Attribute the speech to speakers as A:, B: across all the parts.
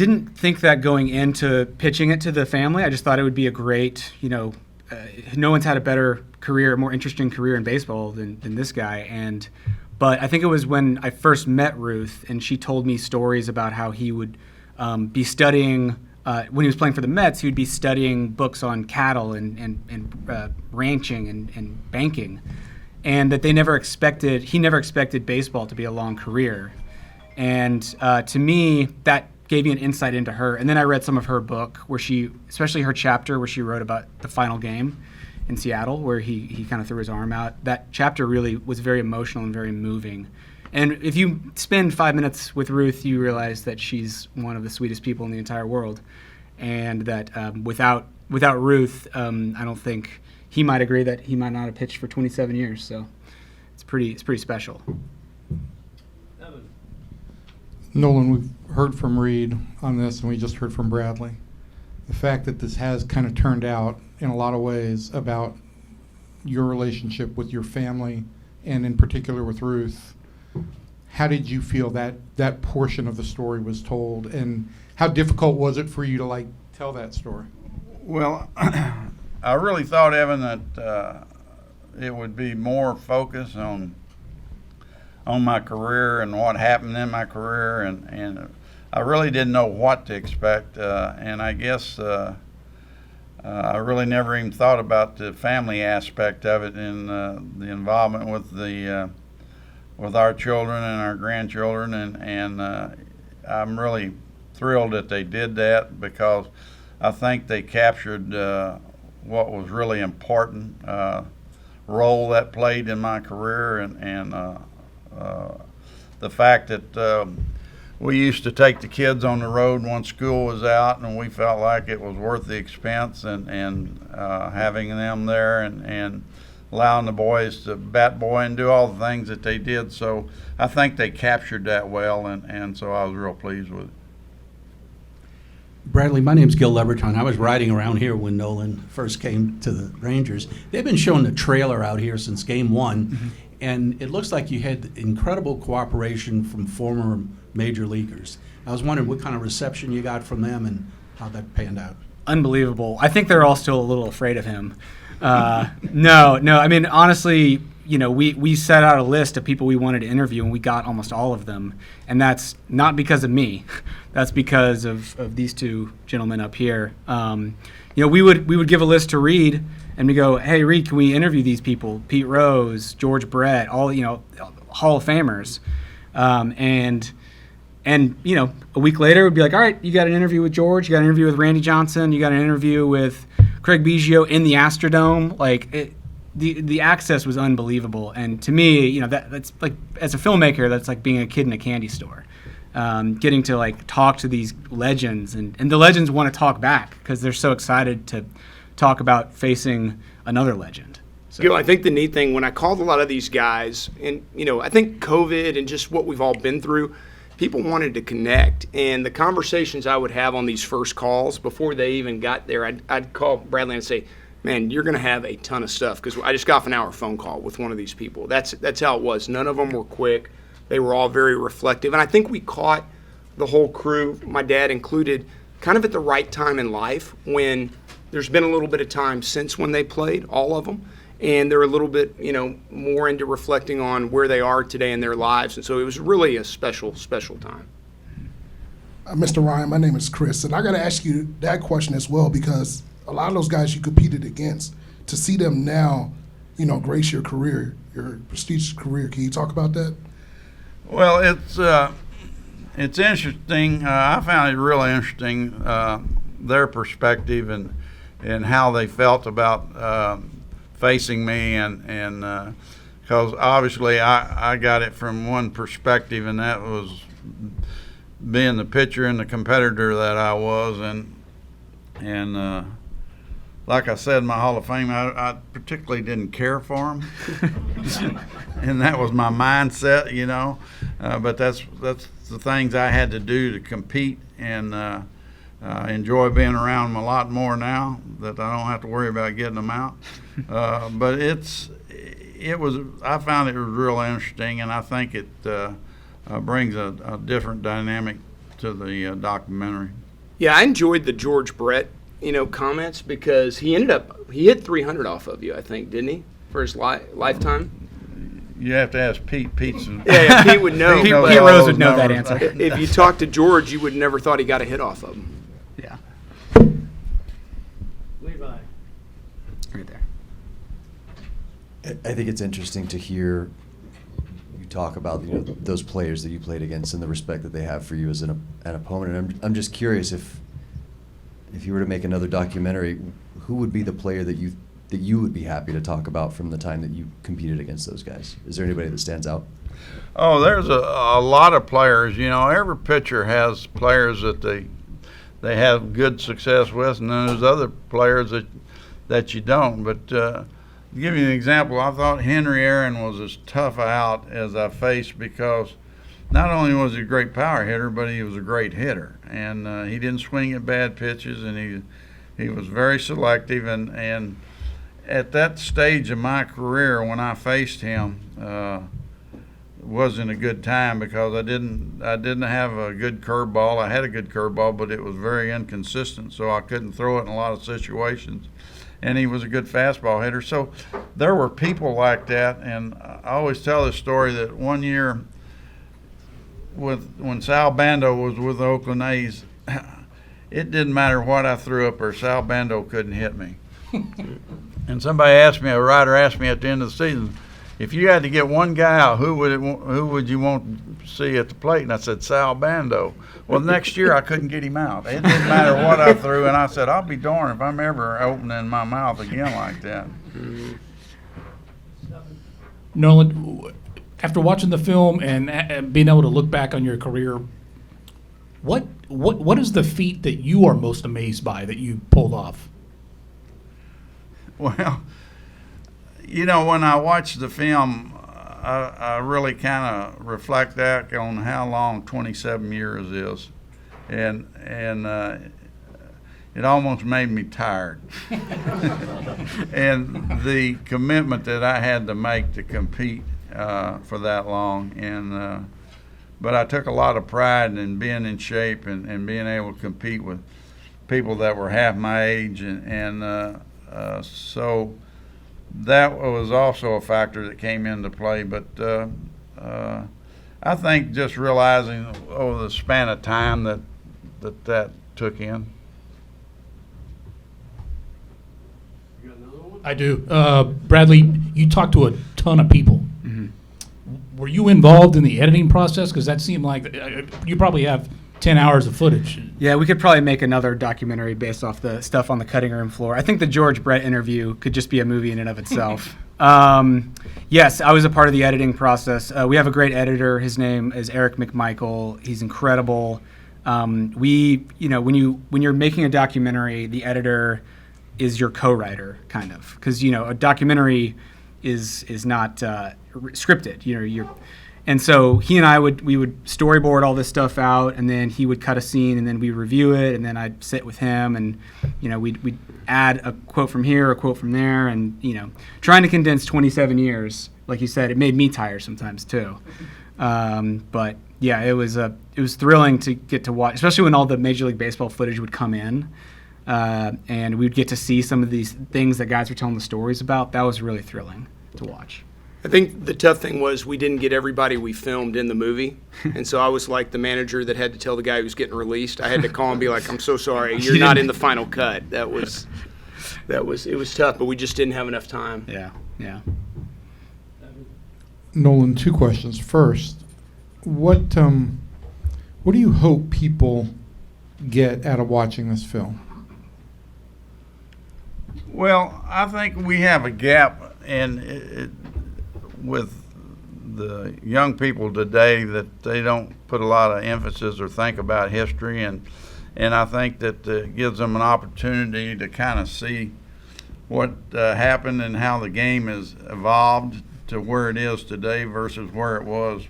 A: didn't think that going into pitching it to the family. I just thought it would be a great, no one's had a better career, a more interesting career in baseball than this guy. But I think it was when I first met Ruth, and she told me stories about how he would be studying, when he was playing for the Mets, he would be studying books on cattle and ranching and banking, and that he never expected baseball to be a long career. And to me, that gave me an insight into her. And then I read some of her book where especially her chapter where she wrote about the final game in Seattle, where he kind of threw his arm out. That chapter really was very emotional and very moving. And if you spend 5 minutes with Ruth, you realize that she's one of the sweetest people in the entire world. And that without Ruth, I don't think he might agree that he might not have pitched for 27 years. So it's pretty special.
B: Nolan, we've heard from Reed on this, and we just heard from Bradley. The fact that this has kind of turned out in a lot of ways about your relationship with your family, and in particular with Ruth, how did you feel that portion of the story was told, and how difficult was it for you to tell that story?
C: Well, I really thought, Evan, that it would be more focus on my career and what happened in my career, and I really didn't know what to expect, and I guess I really never even thought about the family aspect of it, and the involvement with our children and our grandchildren, and I'm really thrilled that they did that, because I think they captured what was really important role that played in my career, and the fact that we used to take the kids on the road when school was out, and we felt like it was worth the expense, and having them there, and allowing the boys to bat boy and do all the things that they did. So I think they captured that well, and so I was real pleased with it.
D: Bradley, my name's Gil Leberton. I was riding around here when Nolan first came to the Rangers. They've been showing the trailer out here since game one, mm-hmm. and it looks like you had incredible cooperation from former major leaguers. I was wondering what kind of reception you got from them and how that panned out.
A: Unbelievable. I think they're all still a little afraid of him. No. I mean, honestly, we set out a list of people we wanted to interview, and we got almost all of them. And that's not because of me. That's because of these two gentlemen up here. We would give a list to Reed, and we go, hey, Reed, can we interview these people? Pete Rose, George Brett, all, Hall of Famers. And a week later, we'd be like, all right, you got an interview with George, you got an interview with Randy Johnson, you got an interview with Craig Biggio in the Astrodome. The access was unbelievable. And to me, that's like, as a filmmaker, that's like being a kid in a candy store. Getting to talk to these legends, and the legends want to talk back because they're so excited to talk about facing another legend. So.
E: I think the neat thing, when I called a lot of these guys, and I think COVID and just what we've all been through, people wanted to connect, and the conversations I would have on these first calls before they even got there, I'd call Bradley and say, man, you're going to have a ton of stuff, because I just got off an hour phone call with one of these people. That's how it was. None of them were quick. They were all very reflective, and I think we caught the whole crew, my dad included, kind of at the right time in life, when there's been a little bit of time since when they played, all of them, and they're a little bit, more into reflecting on where they are today in their lives. And so it was really a special, special time.
F: Mr. Ryan, my name is Chris, and I got to ask you that question as well, because a lot of those guys you competed against, to see them now, grace your career, your prestigious career. Can you talk about that?
C: Well, it's interesting. I found it really interesting, their perspective and how they felt about facing me, and because obviously I got it from one perspective, and that was being the pitcher and the competitor that I was, and like I said in my Hall of Fame, I particularly didn't care for him, and that was my mindset, but that's the things I had to do to compete, and enjoy being around them a lot more now that I don't have to worry about getting them out. But I found it was real interesting, and I think it brings a different dynamic to the documentary.
E: Yeah, I enjoyed the George Brett, comments because he hit 300 off of you, I think, didn't he, for his lifetime?
C: You have to ask Pete. Pete's
E: Yeah, Pete would know.
A: Pete
C: knows
E: but
C: all
A: Rose
C: those
A: would know that
C: numbers.
A: answer.
E: if you talked to George, you would never thought he got a hit off of him.
A: Yeah,
G: Levi.
A: right there.
H: I think it's interesting to hear you talk about those players that you played against and the respect that they have for you as an opponent. And I'm just curious if you were to make another documentary, who would be the player that you would be happy to talk about from the time that you competed against those guys? Is there anybody that stands out?
C: Oh, there's a lot of players. Every pitcher has players that they have good success with, and then there's other players that you don't. But to give you an example, I thought Henry Aaron was as tough out as I faced because not only was he a great power hitter, but he was a great hitter, and he didn't swing at bad pitches, and he was very selective. And at that stage of my career, when I faced him, wasn't a good time because I didn't have a good curveball. I had a good curveball, but it was very inconsistent, so I couldn't throw it in a lot of situations. And he was a good fastball hitter. So there were people like that, and I always tell this story that one year when Sal Bando was with the Oakland A's, it didn't matter what I threw up there, Sal Bando couldn't hit me. And a writer asked me at the end of the season, if you had to get one guy out, who would you want to see at the plate? And I said, Sal Bando. Well, next year I couldn't get him out. It didn't matter what I threw, and I said, I'll be darned if I'm ever opening my mouth again like that.
G: Nolan, after watching the film and being able to look back on your career, what is the feat that you are most amazed by that you pulled off?
C: Well, when I watch the film, I really kind of reflect back on how long 27 years is, and it almost made me tired. And the commitment that I had to make to compete for that long, but I took a lot of pride in being in shape and being able to compete with people that were half my age, so that was also a factor that came into play. But I think just realizing over the span of time that took in.
G: I do. Bradley, you talked to a ton of people.
A: Mm-hmm.
G: Were you involved in the editing process? Because that seemed like you probably have 10 hours of footage.
A: Yeah, we could probably make another documentary based off the stuff on the cutting room floor. I think the George Brett interview could just be a movie in and of itself. Yes, I was a part of the editing process. We have a great editor. His name is Eric McMichael. He's incredible. When you're making a documentary, the editor is your co-writer, kind of, because a documentary is not scripted. And so he and we would storyboard all this stuff out, and then he would cut a scene, and then we review it, and then I'd sit with him, and we'd add a quote from here, a quote from there, and trying to condense 27 years, like you said, it made me tired sometimes too. But yeah, it was thrilling to get to watch, especially when all the Major League Baseball footage would come in, and we'd get to see some of these things that guys were telling the stories about. That was really thrilling to watch.
E: I think the tough thing was we didn't get everybody we filmed in the movie, and so I was like the manager that had to tell the guy who was getting released. I had to call and be like, "I'm so sorry, you're not in the final cut." It was tough, but we just didn't have enough time.
A: Yeah.
B: Nolan, two questions. First, what do you hope people get out of watching this film?
C: Well, I think we have a gap with the young people today that they don't put a lot of emphasis or think about history, and I think that gives them an opportunity to kind of see what happened and how the game has evolved to where it is today versus where it was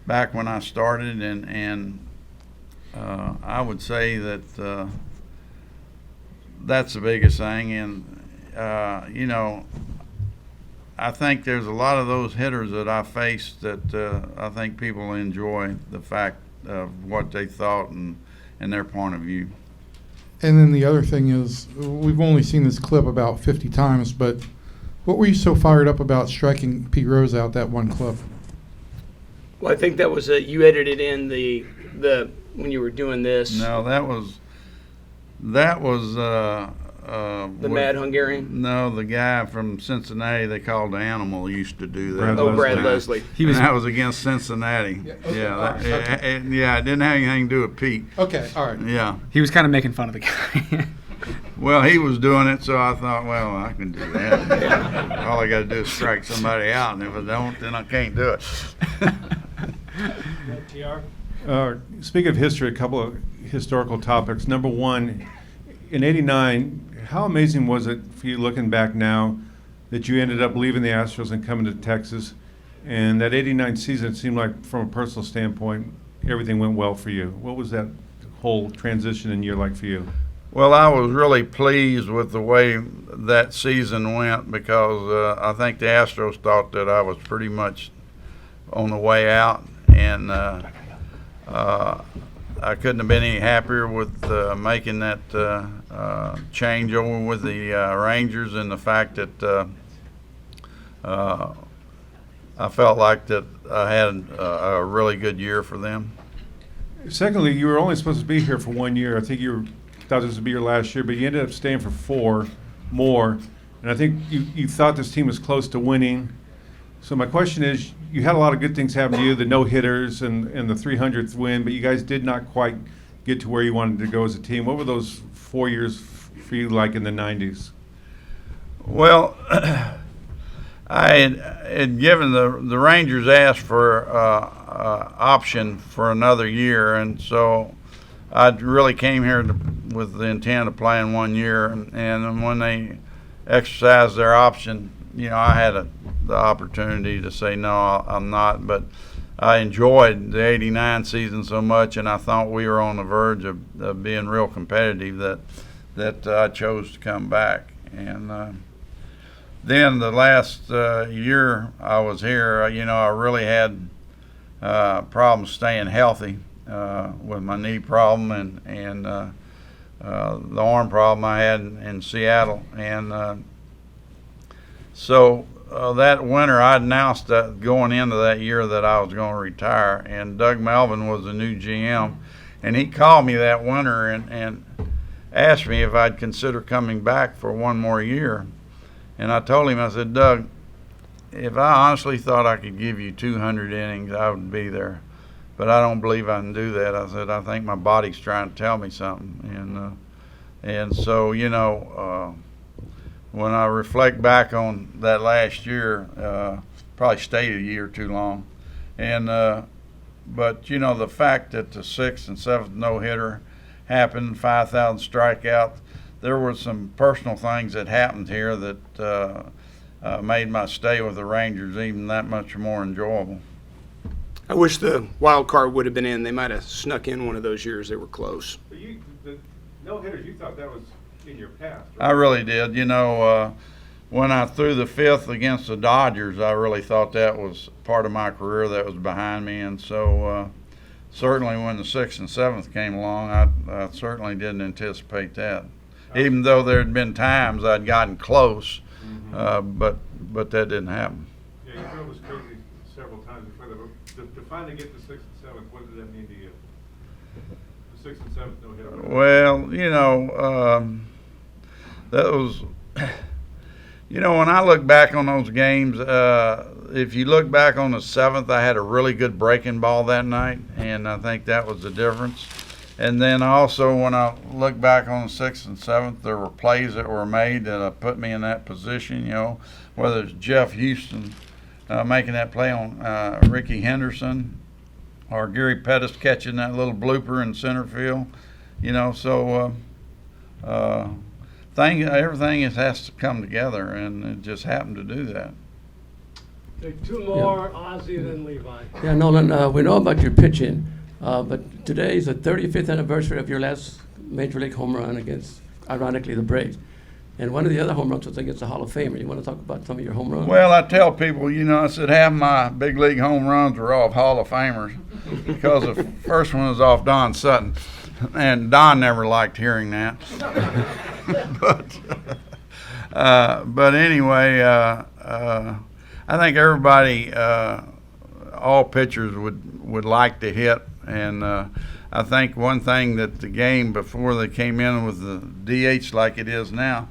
C: back when I started, and I would say that that's the biggest thing. And I think there's a lot of those hitters that I faced that I think people enjoy the fact of what they thought and their point of view.
B: And then the other thing is, we've only seen this clip about 50 times, but what were you so fired up about striking Pete Rose out that one clip?
E: Well, I think that was you edited in the when you were doing this.
C: No, that was
E: The Mad Hungarian.
C: No, the guy from Cincinnati they called the Animal used to do that.
E: Brad Leslie.
C: And that was against Cincinnati.
B: Yeah, okay,
C: Yeah,
B: all right, okay.
C: it didn't have anything to do with Pete.
B: Okay, all right.
C: Yeah.
A: He was kind of making fun of the guy.
C: Well, he was doing it, so I thought, well, I can do that. All I got to do is strike somebody out, and if I don't, then I can't do it.
I: Speaking of history, a couple of historical topics. Number one, in '89, how amazing was it for you looking back now that you ended up leaving the Astros and coming to Texas? And that '89 season seemed like, from a personal standpoint, everything went well for you. What was that whole transition in year like for you?
C: Well, I was really pleased with the way that season went because I think the Astros thought that I was pretty much on the way out, and I couldn't have been any happier with making that change over with the Rangers, and the fact that I felt like that I had a really good year for them.
I: Secondly, you were only supposed to be here for 1 year. I think you thought this would be your last year, but you ended up staying for 4 more. And I think you thought this team was close to winning. So my question is, you had a lot of good things happen to you, the no-hitters and the 300th win, but you guys did not quite get to where you wanted to go as a team. What were those 4 years for you like in the 90s?
C: Well, I had given the Rangers asked for option for another year, and so I really came here with the intent of playing 1 year, and when they exercised their option, I had the opportunity to say no, I'm not, but I enjoyed the '89 season so much, and I thought we were on the verge of being real competitive that I chose to come back. And then the last year I was here, I really had problems staying healthy with my knee problem and the arm problem I had in Seattle. And so that winter I announced that going into that year that I was going to retire. And Doug Melvin was the new GM. And he called me that winter and asked me if I'd consider coming back for 1 more year. And I told him, I said, Doug, if I honestly thought I could give you 200 innings, I would be there. But I don't believe I can do that. I said, I think my body's trying to tell me something. And so, when I reflect back on that last year, probably stayed a year too long. And but, the fact that the 6th and 7th no-hitter happened, 5,000 strikeouts, there were some personal things that happened here that made my stay with the Rangers even that much more enjoyable.
E: I wish the wild card would have been in. They might have snuck in one of those years. They were close.
I: But the no-hitters, you thought that was in your past, right?
C: I really did. When I threw the 5th against the Dodgers, I really thought that was part of my career that was behind me. And so certainly when the 6th and 7th came along, I certainly didn't anticipate that. Even though there had been times I'd gotten close, but that didn't happen.
I: Yeah, you drove us crazy several times before that. To finally get the 6th and 7th, what did that mean to you? The 6th and 7th no-hitter.
C: Well, that was, when I look back on those games, if you look back on the 7th, I had a really good breaking ball that night, and I think that was the difference. And then also when I look back on the 6th and 7th, there were plays that were made that put me in that position, whether it's Jeff Houston making that play on Ricky Henderson or Gary Pettis catching that little blooper in center field, so everything has to come together, and it just happened to do that.
J: Take 2 more, Ozzie and then Levi.
K: Yeah, Nolan, we know about your pitching, but today is the 35th anniversary of your last Major League home run against, ironically, the Braves. And one of the other home runs was against the Hall of Famer. You want to talk about some of your home runs?
C: Well, I tell people, I said half my big league home runs were off Hall of Famers because the first one was off Don Sutton, and Don never liked hearing that. But anyway, I think everybody, all pitchers would like to hit, and I think one thing that the game before they came in with the DH like it is now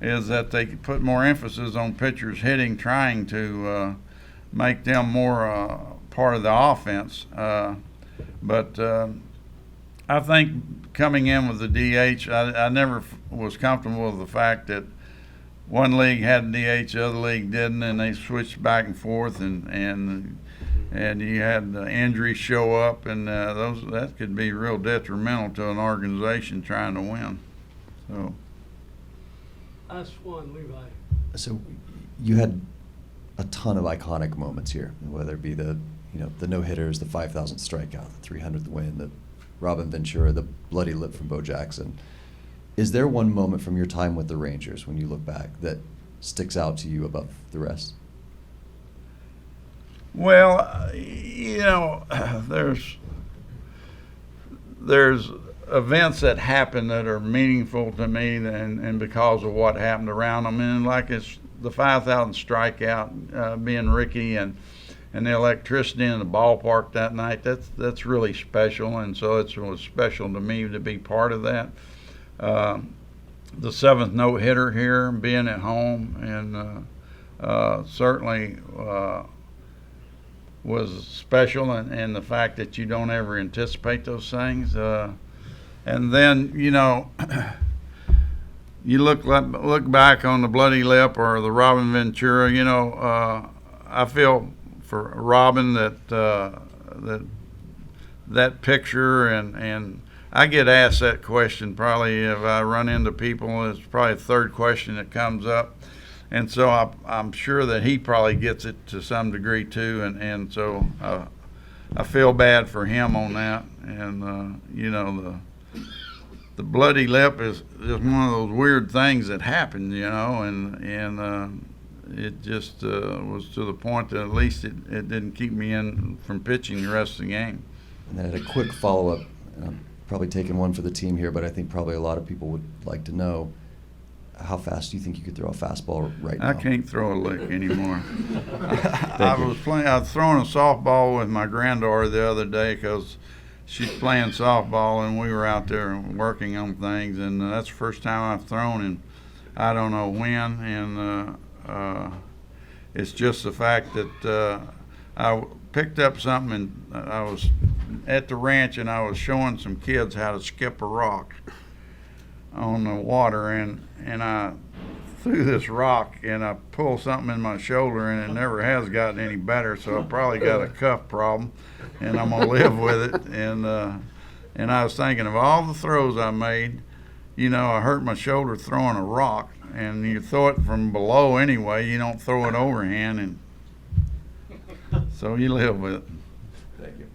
C: is that they could put more emphasis on pitchers hitting, trying to make them more part of the offense. But I think coming in with the DH, I never was comfortable with the fact that one league had DH, the other league didn't, and they switched back and forth, and you had injuries show up, and that could be real detrimental to an organization trying to win. So.
J: That's one, Levi.
H: So you had a ton of iconic moments here, whether it be the no hitters, the 5,000 strikeout, the 300th win, the Robin Ventura, the bloody lip from Bo Jackson. Is there one moment from your time with the Rangers when you look back that sticks out to you above the rest?
C: Well, there's events that happen that are meaningful to me, and because of what happened around them, and like it's the 5,000 strikeout, being Ricky, and the electricity in the ballpark that night. That's really special, and so it was special to me to be part of that. The seventh no hitter here, being at home, and certainly. Was special, and the fact that you don't ever anticipate those things, and then you look back on the bloody lip or the Robin Ventura. I feel for Robin that picture, and I get asked that question probably if I run into people. It's probably the third question that comes up. And so I'm sure that he probably gets it to some degree too, and so I feel bad for him on that. And the bloody lip is one of those weird things that happened, and it just was to the point that at least it didn't keep me from pitching the rest of the game.
H: And then I had a quick follow-up, and I'm probably taking one for the team here, but I think probably a lot of people would like to know. How fast do you think you could throw a fastball right now?
C: I can't throw a lick anymore. I was throwing a softball with my granddaughter the other day because she's playing softball, and we were out there working on things, and that's the first time I've thrown in I don't know when, and it's just the fact that I picked up something, and I was at the ranch, and I was showing some kids how to skip a rock on the water, and I threw this rock, and I pulled something in my shoulder, and it never has gotten any better, so I probably got a cuff problem, and I'm gonna live with it. And I was thinking of all the throws I made, I hurt my shoulder throwing a rock, and you throw it from below anyway, you don't throw it overhand, and so you live with it.
H: Thank you.